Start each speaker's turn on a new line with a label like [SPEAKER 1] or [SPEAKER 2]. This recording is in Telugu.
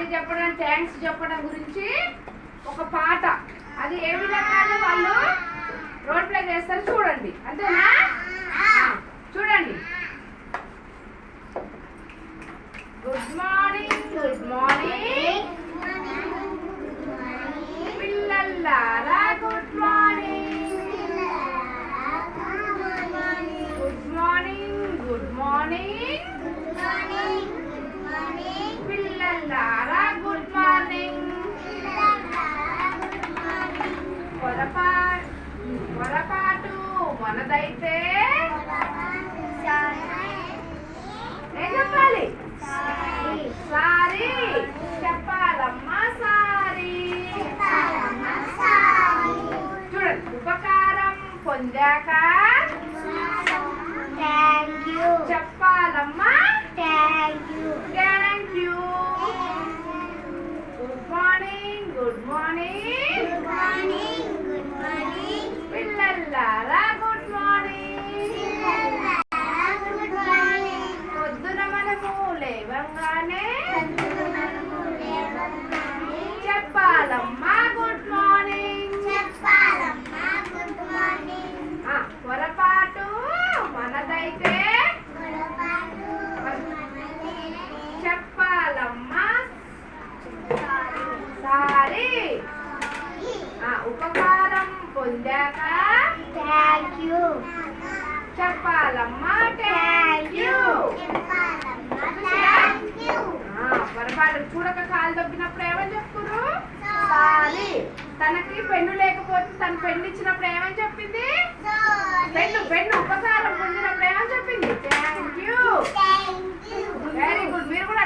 [SPEAKER 1] సారీ చెప్పడం థ్యాంక్స్ చెప్పడం గురించి ఒక పాట. అది ఏ విధంగా వాళ్ళు రోల్ ప్లే చేస్తారు చూడండి. అంతేనా? చూడండి. గుడ్ మార్నింగ్ గుడ్ మార్నింగ్ పిల్లలారా good morning. Good morning good morning పిల్లలారా గుడ్ మార్నింగ్. పొరపాటు మనదైతే ఏం చెప్పాలి? సారీ చెప్పాలమ్మా సారీ. చూడండి, ఉపకారం పొందాక చెప్పాలమ్మా thank you. Good morning good morning పిల్లలారా గుడ్ మార్నింగ్. పొద్దున మనము లేవంగానే చెప్పాలమ్మా గుడ్ మార్నింగ్. పొరపాటు మనదైతే చెప్పాలమ్మా సారీ. ఉపకారం పొందాక చెప్పాలమ్మా థ్యాంక్ యూ. పొరపాటు చూడక కాలు దొబ్బినప్పుడు ఏమని చెప్పుకురు? సారీ. తనకి పెన్ను లేకపోతే తను పెన్ను ఇచ్చినప్పుడు ఏమని చెప్పింది? పెన్ను ఉపకారం